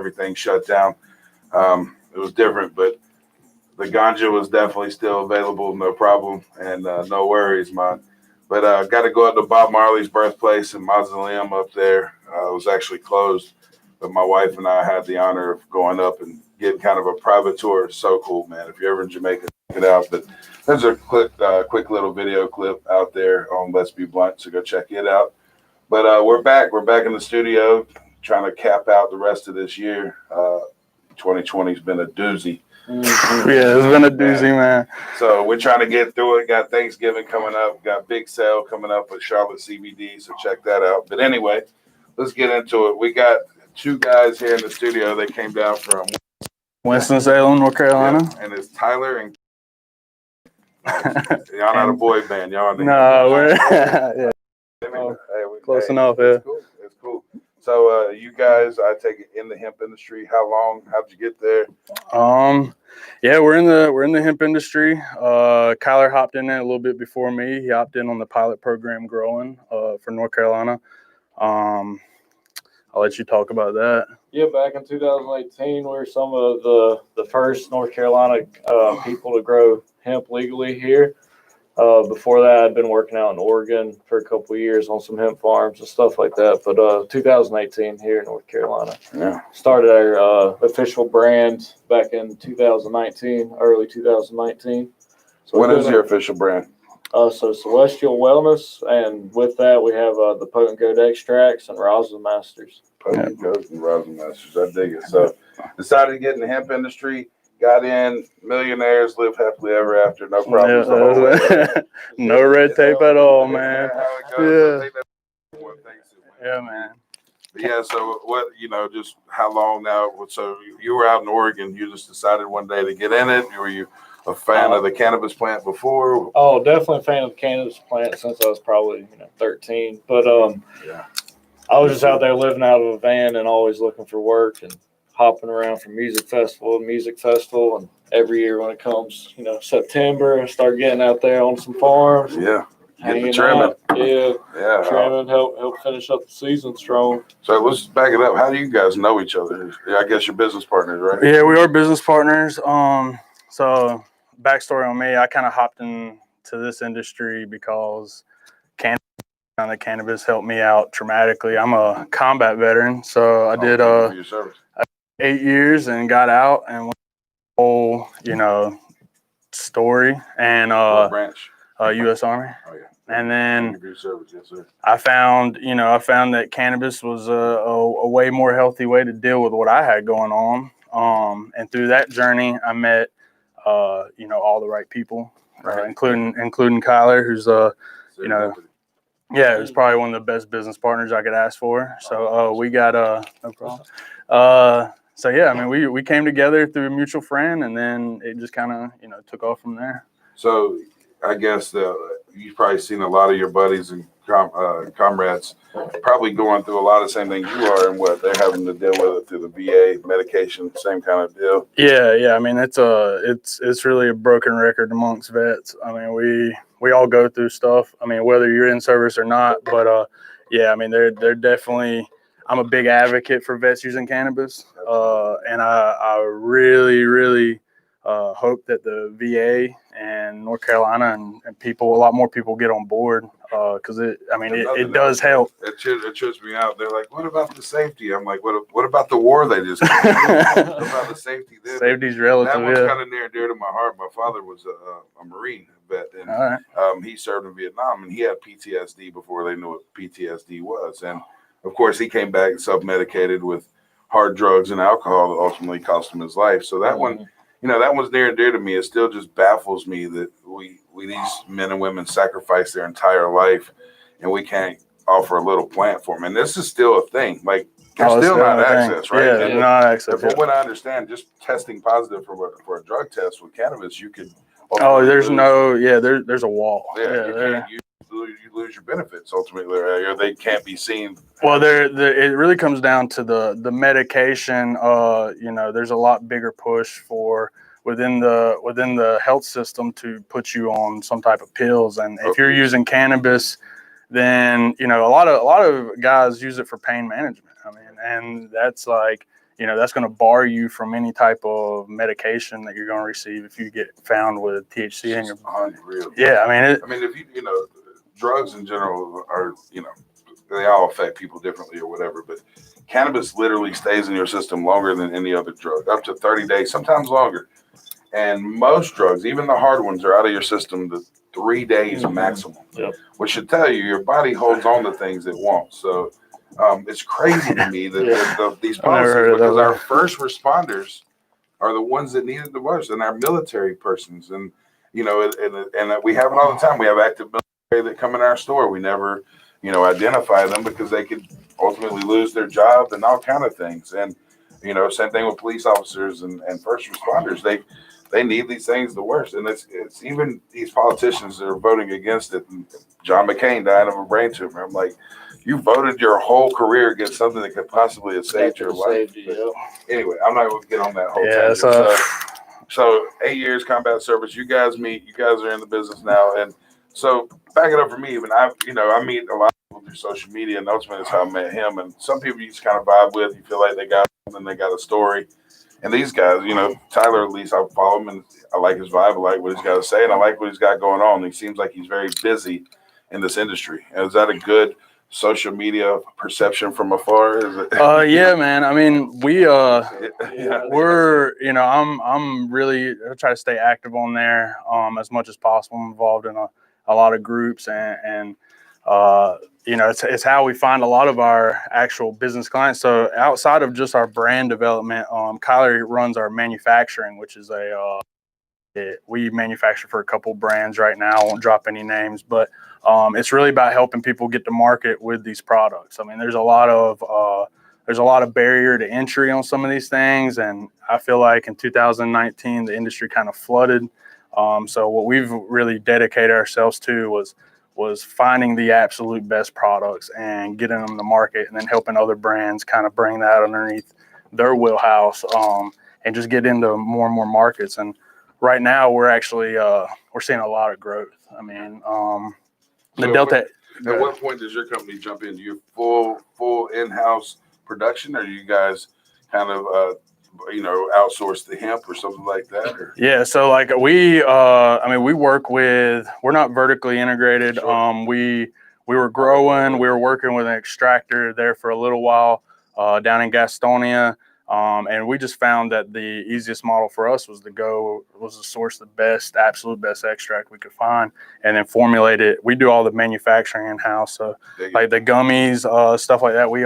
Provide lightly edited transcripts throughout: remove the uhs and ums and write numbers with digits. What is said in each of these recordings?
everything shut down. It was different, but the ganja was definitely still available, no problem, and no worries, man. But got to go up to Bob Marley's birthplace and mausoleum up there. It was actually closed, but my wife and I had the honor of going up and getting kind of a private tour. It's so cool, man. If you're ever in Jamaica, check it out. But there's a quick little video clip out there on Let's Be Blunt, so go check it out. But we're back. We're back in the studio trying to cap out the rest of this year. 2020 has been a doozy. Mm-hmm. Yeah, it's been a doozy, man. So we're trying to get through it. Got Thanksgiving coming up. Got big sale coming up with Charlotte CBD, so check that out. But anyway, let's get into it. We got two guys here in the studio. They came down from Winston-Salem, North Carolina. Yeah, and it's Tylere and y'all not a boy band. Y'all no, we're yeah. Close enough. Yeah, it's cool. It's cool. So you guys, I take it, in the hemp industry. How long? How'd you get there? Yeah, we're in the hemp industry. Kylor hopped in there a little bit before me. He hopped in on the pilot program growing for North Carolina. I'll let you talk about that. Yeah, back in 2018, we were some of the first North Carolina people to grow hemp legally here. Before that, I'd been working out in Oregon for a couple of years on some hemp farms and stuff like that. But 2018 here in North Carolina. Yeah. Started our official brand back in 2019, early 2019. So what is your official brand? So Celestial Wellness, and with that we have the Potent Goat Extracts and Rosin Masters. Potent Goat and Rosin Masters. I dig it. So decided to get in the hemp industry. Got in, millionaires, live happily ever after, no problems. Yeah, no red tape at all, man. Yeah, man. But yeah, so what, just how long now? So you were out in Oregon, you just decided one day to get in it. Were you a fan of the cannabis plant before? Oh, definitely a fan of the cannabis plant since I was probably 13. But yeah, I was just out there living out of a van and always looking for work and hopping around from music festival to music festival, and every year when it comes, September, I start getting out there on some farms. Yeah, hanging trimming. out. Yeah, trimming, help finish up the season strong. So let's back it up. How do you guys know each other? I guess you're business partners, right? Yeah, we are business partners. So backstory on me, I kind of hopped into this industry because cannabis helped me out dramatically. I'm a combat veteran, so I did 8 years and got out and went the whole, story and branch. U.S. Army. Oh yeah. And then Service, yes, sir. I found that cannabis was a way more healthy way to deal with what I had going on. And through that journey, I met all the right people, including Kylor, who's it was probably one of the best business partners I could ask for. So we got no problem. So yeah, I mean, we came together through a mutual friend, and then it just kind of took off from there. So I guess you've probably seen a lot of your buddies and comrades probably going through a lot of the same things you are, and what they're having to deal with it through the VA medication, same kind of deal. Yeah. I mean, it's really a broken record amongst vets. I mean, we all go through stuff. I mean, whether you're in service or not, but yeah, I mean, they're definitely. I'm a big advocate for vets using cannabis, and I really, really hope that the VA and North Carolina and a lot more people get on board because it does help. It trips me out. They're like, "What about the safety?" I'm like, "What about the war they just? What about the safety there?" Safety's relative. That one's kind of near and dear to my heart. My father was a Marine vet, and he served in Vietnam, and he had PTSD before they knew what PTSD was, and of course, he came back self-medicated with hard drugs and alcohol that ultimately cost him his life. So that one, that one's near and dear to me. It still just baffles me that we these men and women sacrifice their entire life, and we can't offer a little plant for them. And this is still a thing. Like, there's still not access, right? Yeah, not access. From what I understand, just testing positive for a drug test with cannabis, you could. There's a wall. Yeah, you lose your benefits ultimately, or they can't be seen. Well, it really comes down to the medication. There's a lot bigger push for within the health system to put you on some type of pills, and if you're using cannabis, then a lot of guys use it for pain management. I mean, and that's like that's going to bar you from any type of medication that you're going to receive if you get found with THC in your body. Unreal. Yeah, I mean, if drugs in general are, they all affect people differently or whatever, but cannabis literally stays in your system longer than any other drug, up to 30 days, sometimes longer. And most drugs, even the hard ones, are out of your system the 3 days maximum, which should tell you your body holds on to things it won't. So it's crazy to me that these policies, because our first responders are the ones that need it the most, and our military persons. And, and we have it all the time. We have active military that come in our store. We never, identify them because they could ultimately lose their job and all kind of things. And, same thing with police officers and first responders. They need these things the worst. And it's even these politicians that are voting against it. And John McCain dying of a brain tumor. I'm like, you voted your whole career against something that could possibly have saved your life. Anyway, I'm not going to get on that whole tangent. So 8 years combat service, you guys are in the business now. And so back it up for me, even I meet a lot of people through social media, and ultimately that's how I met him. And some people you just kind of vibe with, you feel like they got something, they got a story. And these guys, Tyler, at least I follow him and I like his vibe. I like what he's got to say, and I like what he's got going on. He seems like he's very busy in this industry. Is that a good social media perception from afar? Is it? Yeah, man. I mean, we're, I'm really I try to stay active on there as much as possible. I'm involved in a lot of groups and it's how we find a lot of our actual business clients. So outside of just our brand development, Kylor runs our manufacturing, which is we manufacture for a couple brands right now. I won't drop any names, but it's really about helping people get to market with these products. I mean, there's a lot of barrier to entry on some of these things, and I feel like in 2019 the industry kind of flooded. So what we've really dedicated ourselves to was finding the absolute best products and getting them to market, and then helping other brands kind of bring that underneath their wheelhouse and just get into more and more markets. And right now we're actually we're seeing a lot of growth. I mean, the Delta. At what point does your company jump in? Do you full in-house production, or do you guys kind of outsource the hemp or something like that? Or? Yeah, so like we work with. We're not vertically integrated. Sure. We were growing. We were working with an extractor there for a little while down in Gastonia. And we just found that the easiest model for us was to source the absolute best extract we could find, and then formulate it. We do all the manufacturing in house, so like the gummies, stuff like that. We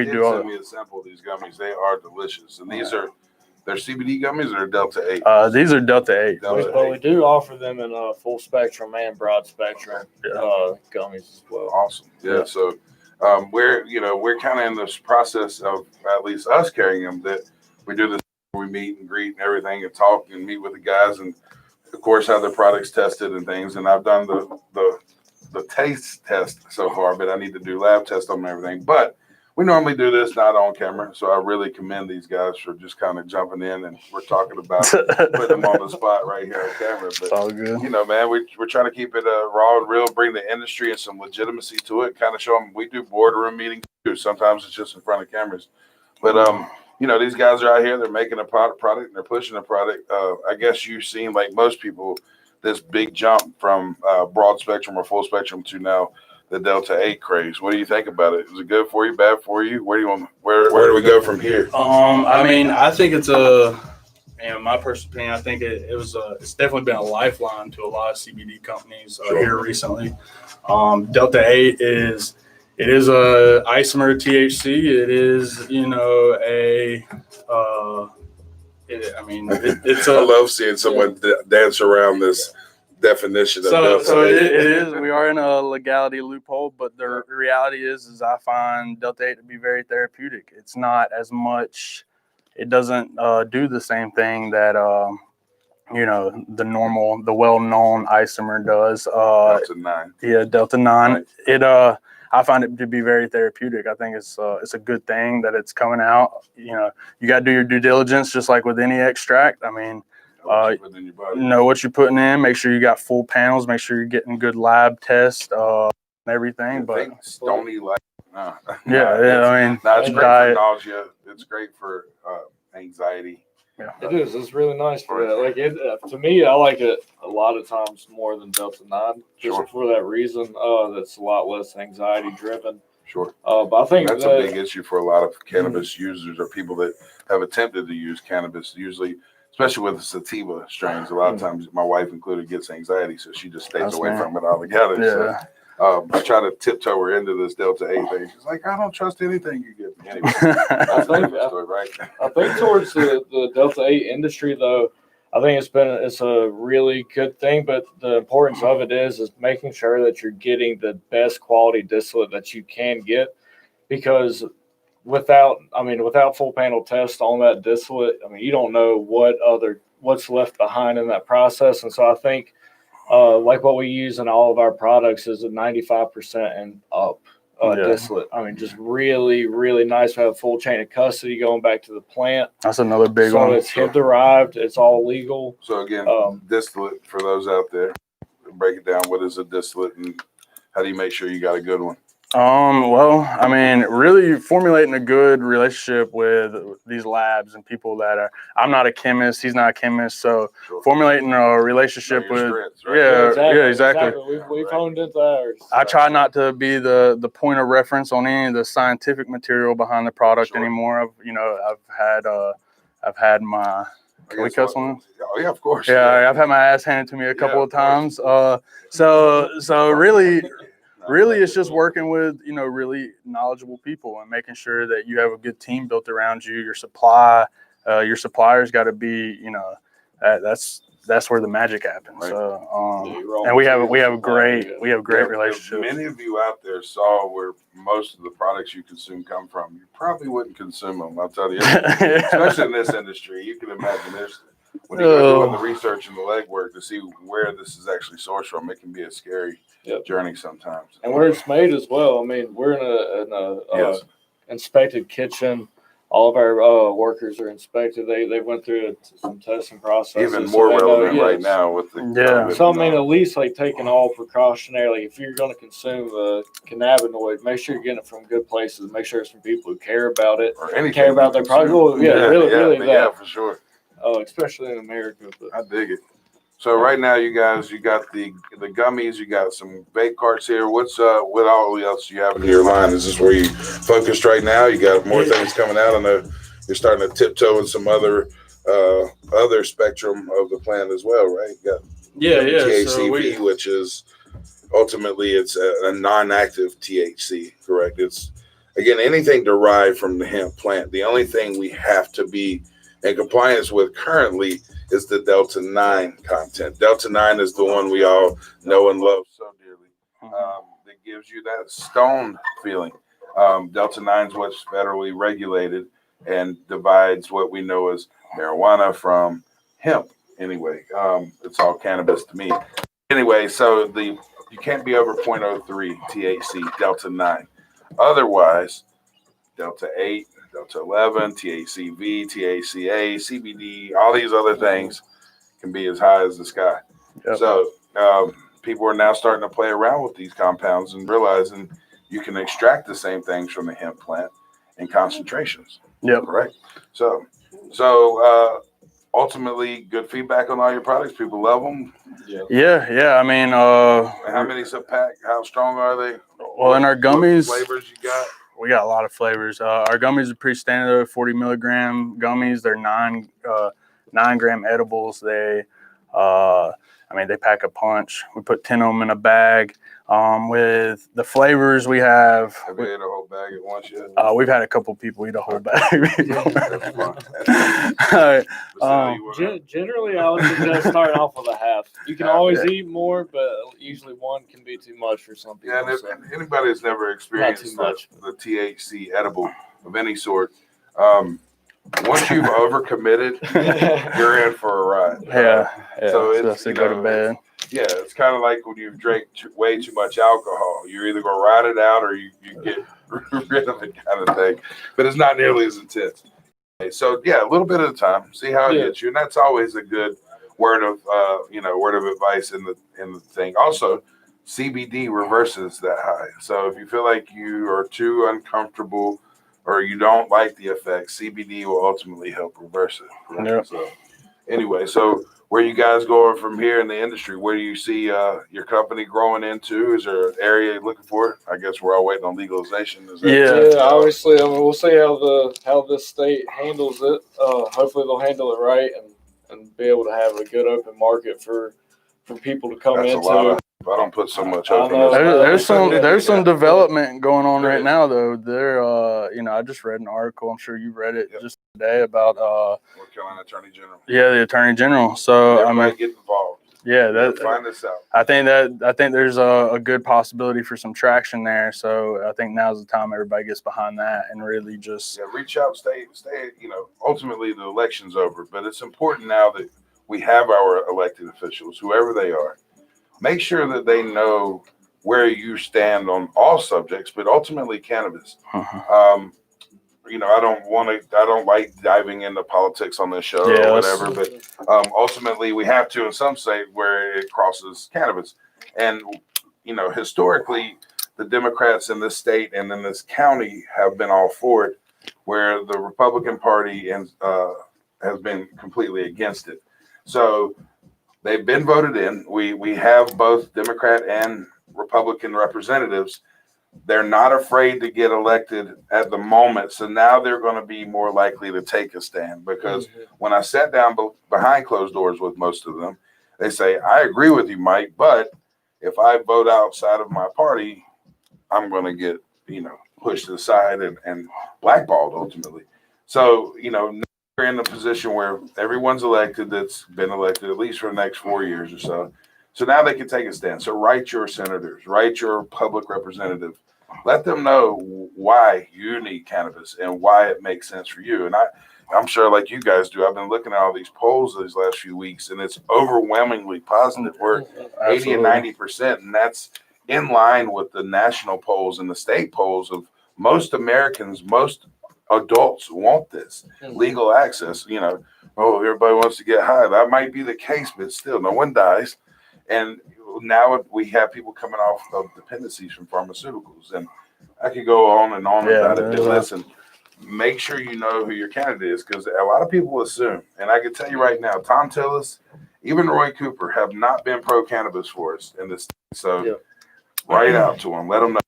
do. Send me a sample of these gummies. They are delicious, and they're CBD gummies or Delta 8. These are Delta 8. But we do offer them in full spectrum and broad spectrum gummies as well. Awesome. Yeah. So. We're kind of in this process of at least us carrying them, that we do this, we meet and greet and everything and talk and meet with the guys, and of course have their products tested and things. And I've done the taste test so far, but I need to do lab tests on everything. But we normally do this not on camera, so I really commend these guys for just kind of jumping in, and we're talking about putting them on the spot right here on camera. But all good. Man, we're trying to keep it raw and real, bring the industry and some legitimacy to it, kind of show them. We do boardroom meetings too. Sometimes it's just in front of cameras, but these guys are out here. They're making a product and they're pushing a product. I guess you've seen, like most people, this big jump from broad spectrum or full spectrum to now the Delta 8 craze. What do you think about it? Is it good for you, bad for you? Where do we go from here? I mean, I think it's my personal opinion, I think it's definitely been a lifeline to a lot of CBD companies here recently. Delta 8 is a isomer THC. It is, it's I love seeing someone dance around this definition of Delta 8. So it is. We are in a legality loophole, but the reality is I find Delta 8 to be very therapeutic. It's not as much. It doesn't do the same thing that the well-known isomer does. Delta 9. Yeah, Delta 9. Right. It I find it to be very therapeutic. I think it's a good thing that it's coming out. You got to do your due diligence, just like with any extract. I mean, know what you're putting in. Make sure you got full panels. Make sure you're getting good lab tests and everything. But stony like No. Yeah, I mean, no, it's great diet. for nausea. It's great for anxiety. Yeah. It is. It's really nice for that. Like to me, I like it a lot of times more than Delta 9, just Sure. for that reason. That's a lot less anxiety driven. Sure. But I think that's a big issue for a lot of cannabis users or people that have attempted to use cannabis. Usually, especially with the sativa strains, a lot of times, my wife included, gets anxiety, so she just stays away from it altogether. Yeah. So I try to tiptoe her into this Delta 8 thing. She's like, I don't trust anything you give me. Anyway, that's a different story, right? I think towards the Delta 8 industry, though, I think it's a really good thing, but the importance of it is making sure that you're getting the best quality distillate that you can get, because without full panel test on that distillate, I mean, you don't know what's left behind in that process. And so I think like what we use in all of our products is a 95% and up distillate. I mean, just really, really nice to have full chain of custody going back to the plant. That's another big one. So it's hemp derived. It's all legal. So again, distillate for those out there, break it down. What is a distillate and how do you make sure you got a good one? Well, I mean, really formulating a good relationship with these labs and people that are, I'm not a chemist, he's not a chemist. So formulating a relationship with, strengths, right? Exactly. We've honed into ours. I try not to be the point of reference on any of the scientific material behind the product anymore. I've had my, can we cuss on this? Oh yeah, of course. Yeah, I've had my ass handed to me a couple of times. So really it's just working with, really knowledgeable people and making sure that you have a good team built around you. Your suppliers got to be, that's where the magic happens. Right. So, and we have great relationships. Many of you out there saw where most of the products you consume come from. You probably wouldn't consume them, I'll tell you. Especially in this industry, you can imagine when you go doing the research and the legwork to see where this is actually sourced from, it can be a scary journey sometimes. And where it's made as well. I mean, we're in a inspected kitchen. All of our workers are inspected. They went through some testing processes. Even more relevant right now with the COVID. So I mean, at least like taking all precautionary. Like if you're going to consume a cannabinoid, make sure you're getting it from good places. Make sure it's from people who care about it or anything care about their product. Well, really, yeah, for sure. Especially in America. But. I dig it. So right now, you got the gummies, you got some vape carts here. What all else you have in your line? Is this where you focused right now? You got more things coming out. I know you're starting to tiptoe in some other spectrum of the plant as well, right? You got THCV, which is ultimately it's a non-active THC, correct? It's again anything derived from the hemp plant. The only thing we have to be in compliance with currently is the Delta 9 content. Delta 9 is the one we all know and love so dearly. That gives you that stoned feeling. Delta 9 is what's federally regulated and divides what we know as marijuana from hemp. Anyway, it's all cannabis to me. Anyway, so you can't be over 0.03 THC, Delta 9. Otherwise, Delta 8, Delta 11, THCV, THCA, CBD, all these other things can be as high as the sky. Yep. So people are now starting to play around with these compounds and realizing you can extract the same things from the hemp plant in concentrations. Yep. Right. So ultimately, good feedback on all your products. People love them. Yeah. I mean, how many's a pack? How strong are they? Well, in our gummies, what flavors you got? We got a lot of flavors. Our gummies are pretty standard, 40 milligram gummies. They're 9-gram edibles. They pack a punch. We put 10 of them in a bag. With the flavors we have. Have you ate a whole bag at once yet? We've had a couple people eat a whole bag. That's fun. Generally, I would suggest starting off with a half. You can always eat more, but usually one can be too much for some people. Yeah, and if anybody has never experienced the THC edible of any sort, once you've overcommitted, you're in for a ride. Yeah. So it's to go to bed. It's kind of like when you've drank way too much alcohol. You're either going to ride it out or you get rid of it, kind of thing. But it's not nearly as intense. So a little bit at a time. See how it gets you, and that's always a good word of advice in the thing. Also, CBD reverses that high. So if you feel like you are too uncomfortable or you don't like the effects, CBD will ultimately help reverse it. Right? Yep. So anyway, so where you guys going from here in the industry? Where do you see your company growing into? Is there an area you're looking for? I guess we're all waiting on legalization. Is that, Yeah, obviously, I mean, we'll see how this state handles it. Hopefully, they'll handle it right and be able to have a good open market for people to come that's into. a lot of. I don't put so much I openness. know. There's some development going on There right is. now though. I just read an article. I'm sure you read it Yep. just today about North Carolina Attorney General. the Attorney General. So Everybody get involved. Find this out. I think there's a good possibility for some traction there. So I think now's the time everybody gets behind that and really just Reach out, stay. Ultimately the election's over, but it's important now that we have our elected officials, whoever they are, make sure that they know where you stand on all subjects, but ultimately cannabis. I don't like diving into politics on this show or whatever, but ultimately we have to in some state where it crosses cannabis. And, historically, the Democrats in this state and in this county have been all for it, where the Republican Party has been completely against it. So they've been voted in. We have both Democrat and Republican representatives. They're not afraid to get elected at the moment. So now they're going to be more likely to take a stand, because when I sat down behind closed doors with most of them, they say, I agree with you, Mike, but if I vote outside of my party, I'm going to get, pushed to the side and blackballed ultimately. So, we're in a position where everyone's elected that's been elected at least for the next 4 years or so. So now they can take a stand. So write your senators, write your public representative, let them know why you need cannabis and why it makes sense for you. And I'm sure, like you guys do, I've been looking at all these polls these last few weeks, and it's overwhelmingly positive. We're 80 and 90%, and that's in line with the national polls and the state polls of most Americans, most adults want this legal access. Everybody wants to get high. That might be the case, but still, no one dies. And now we have people coming off of dependencies from pharmaceuticals, and I could go on and on about it. But listen, make sure you know who your candidate is, because a lot of people assume, and I can tell you right now, Tom Tillis, even Roy Cooper have not been pro cannabis for us in this. So write out to them, let them know.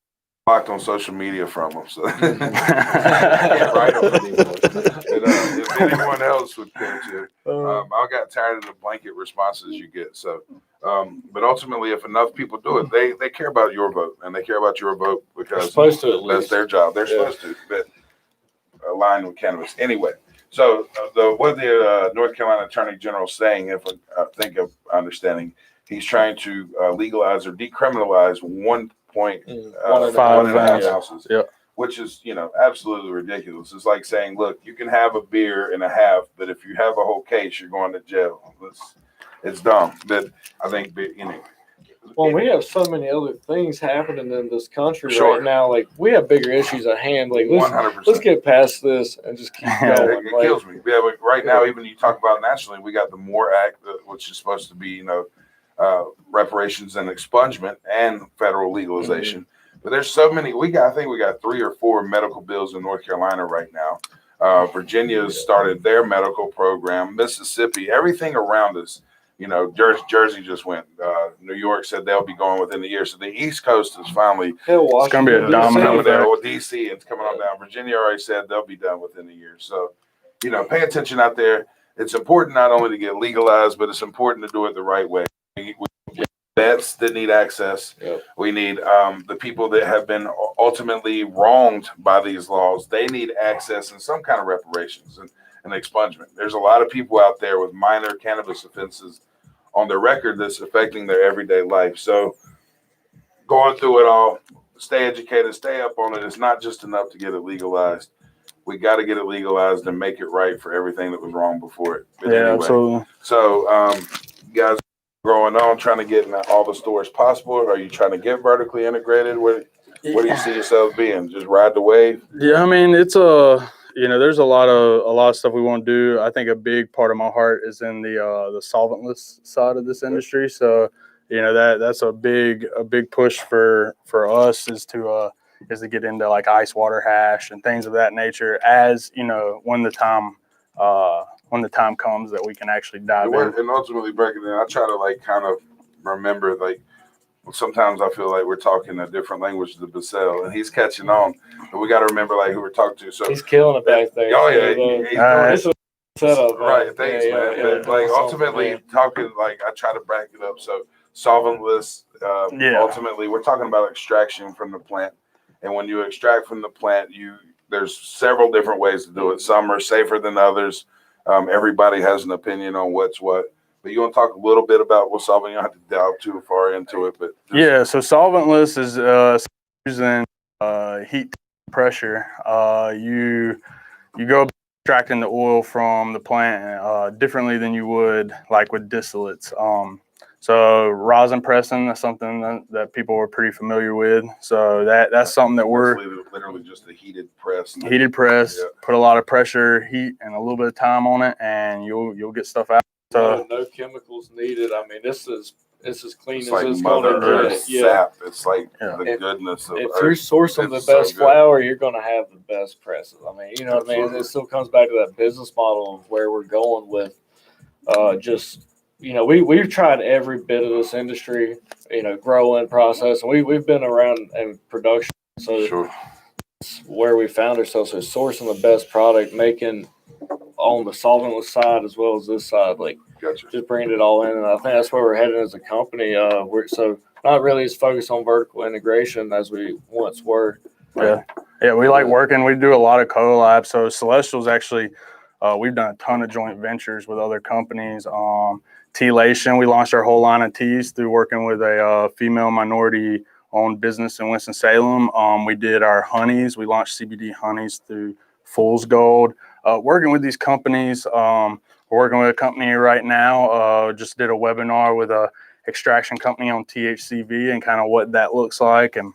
Blocked on social media from them, so I can't write them anymore. But, if anyone else would care to, I got tired of the blanket responses you get. So, but ultimately, if enough people do it, they care about your vote, and they care about your vote because that's their job. They're supposed to, but align with cannabis anyway. So, what the North Carolina Attorney General is saying, if I think of understanding, he's trying to legalize or decriminalize 1.5 ounces, which is, absolutely ridiculous. It's like saying, look, you can have a beer and a half, but if you have a whole case, you're going to jail. It's dumb. But I think, well, we have so many other things happening in this country right now. Like, we have bigger issues at hand. Like, 100%. Let's get past this and just keep going. It kills me. Yeah, but right now, even you talk about nationally, we got the MORE Act, which is supposed to be, reparations and expungement and federal legalization. But there's so many. I think we got 3 or 4 medical bills in North Carolina right now. Virginia started their medical program. Mississippi, everything around us. Jersey just went. New York said they'll be going within the year. So the East Coast is finally. It's going to be a domino effect. Or DC, it's coming on down. Virginia already said they'll be done within the year. So, pay attention out there. It's important not only to get legalized, but it's important to do it the right way. We vets that need access. We need the people that have been ultimately wronged by these laws. They need access and some kind of reparations and expungement. There's a lot of people out there with minor cannabis offenses on their record that's affecting their everyday life. So going through it all, stay educated, stay up on it. It's not just enough to get it legalized. We got to get it legalized and make it right for everything that was wrong before it. But anyway, absolutely. So, you guys growing on, trying to get in all the stores possible? Are you trying to get vertically integrated? Where do you see yourself being? Just ride the wave? Yeah, I mean, it's there's a lot of stuff we want to do. I think a big part of my heart is in the solventless side of this industry. So, that's a big push for us is to get into like ice water hash and things of that nature, as when the time comes that we can actually dive in. And ultimately breaking it down, I try to like kind of remember, like, sometimes I feel like we're talking a different language to Basel, and he's catching on. But we got to remember like who we're talking to. So he's killing it back there. Oh yeah, he's doing This is setup, man. right. Thanks, man. Yeah, But like ultimately talking, like I try to back it up. So solventless. Ultimately, we're talking about extraction from the plant, and when you extract from the plant, there's several different ways to do it. Some are safer than others. Everybody has an opinion on what's what. But you want to talk a little bit about what solvent? You don't have to delve too far into it, but so solventless is using heat pressure. You go extracting the oil from the plant differently than you would like with distillates. So rosin pressing, that's something that people are pretty familiar with. So that's something that we're literally just a heated press. Put a lot of pressure, heat, and a little bit of time on it, and you'll get stuff out. So no chemicals needed. I mean, this is clean as like it's Mother going to Earth get. sap. It's like the goodness of if Earth. you're sourcing the best flower, you're going to have the best presses. I mean, you know what I mean? It still comes back to that business model of where we're going with we've tried every bit of this industry, growing process, and we've been around in production. So it's where we found ourselves is sourcing the best product, making on the solventless side as well as this side, just bringing it all in. And I think that's where we're heading as a company. We're so not really as focused on vertical integration as we once were. Yeah, we like working. We do a lot of collabs. So Celestial's actually, we've done a ton of joint ventures with other companies. Tylere, we launched our whole line of teas through working with a female minority-owned business in Winston-Salem. We did our honeys. We launched CBD honeys through Fool's Gold. Working with these companies, we're working with a company right now. Just did a webinar with a extraction company on THCV and kind of what that looks like, and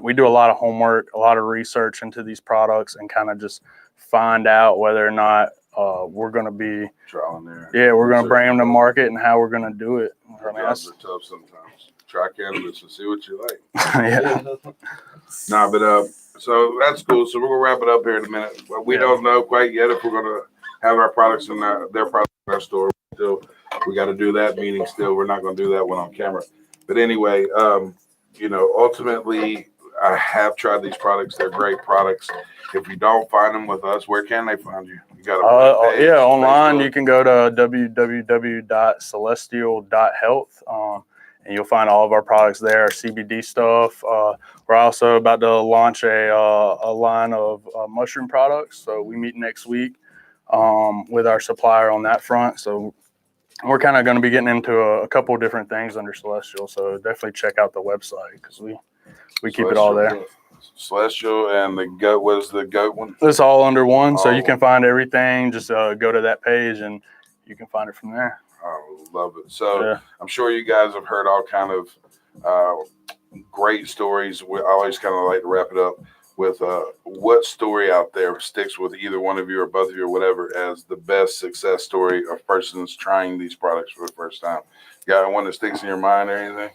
we do a lot of homework, a lot of research into these products, and kind of just find out whether or not we're going to be trial there. Yeah, we're going to bring them to market and how we're going to do it. Jobs are tough sometimes. Try cannabis and see what you like. Yeah. But so that's cool. So we're gonna wrap it up here in a minute. But we don't know quite yet if we're gonna have our products in their products in our store. Still, we got to do that. Meaning, still, we're not gonna do that one on camera. But anyway, ultimately, I have tried these products. They're great products. If you don't find them with us, where can they find you? You got a page, online. Facebook. You can go to www.celestial.health. And you'll find all of our products there, our CBD stuff. We're also about to launch a line of mushroom products. So we meet next week with our supplier on that front. So we're kind of going to be getting into a couple of different things under Celestial. So definitely check out the website because we keep it all there. Celestial and the goat. What is the goat one? It's all under one. So you can find everything. Just go to that page and you can find it from there. I love it. So I'm sure you guys have heard all kind of great stories. I always kind of like to wrap it up with what story out there sticks with either one of you or both of you or whatever as the best success story of persons trying these products for the first time. You got one that sticks in your mind or anything?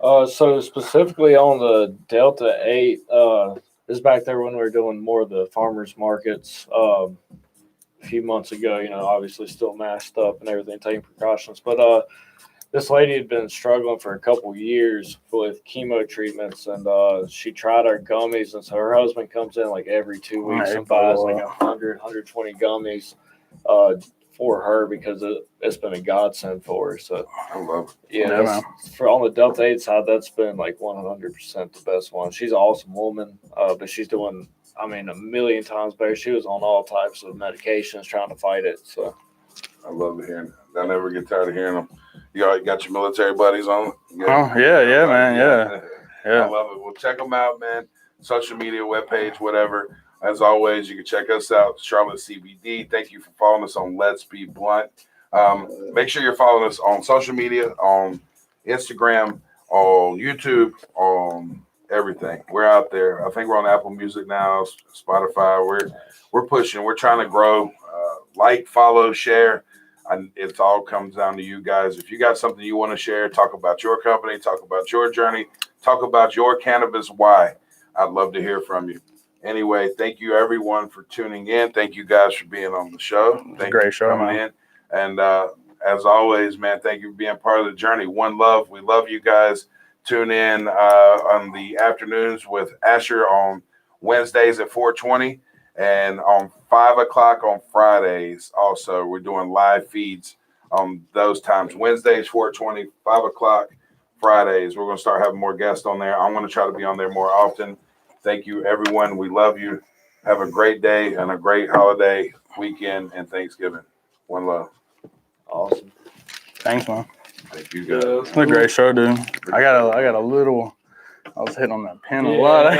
So specifically on the Delta 8, this is back there when we were doing more of the farmers markets. A few months ago, obviously still masked up and everything, taking precautions. But this lady had been struggling for a couple years with chemo treatments, and she tried our gummies. And so her husband comes in like every 2 weeks and buys like 120 gummies for her because it's been a godsend for her. So I love it. Yeah, for on the Delta 8 side, that's been like 100% the best one. She's an awesome woman, but she's doing, a million times better. She was on all types of medications trying to fight it. So I love hearing it. I never get tired of hearing them. You got your military buddies on? Man. Yeah. I love it. Well, check them out, man. Social media, webpage, whatever. As always, you can check us out, Charlotte CBD. Thank you for following us on Let's Be Blunt. Make sure you're following us on social media, on Instagram, on YouTube, on everything. We're out there. I think we're on Apple Music now, Spotify. We're pushing. We're trying to grow. Like, follow, share. And it all comes down to you guys. If you got something you want to share, talk about your company, talk about your journey, talk about your cannabis why. I'd love to hear from you. Anyway, thank you everyone for tuning in. Thank you guys for being on the show. Thank Great you show, for coming in. And as always, man, thank you for being part of the journey. One love. We love you guys. Tune in on the afternoons with Asher on Wednesdays at 4:20 and on 5 o'clock on Fridays. Also, we're doing live feeds on those times. Wednesdays, 4:20, 5 o'clock, Fridays. We're going to start having more guests on there. I'm going to try to be on there more often. Thank you, everyone. We love you. Have a great day and a great holiday weekend and Thanksgiving. One love. Awesome. Thanks, man. Thank you guys. It's a great show, dude. I got a little. I was hitting on that pin a Yeah. lot.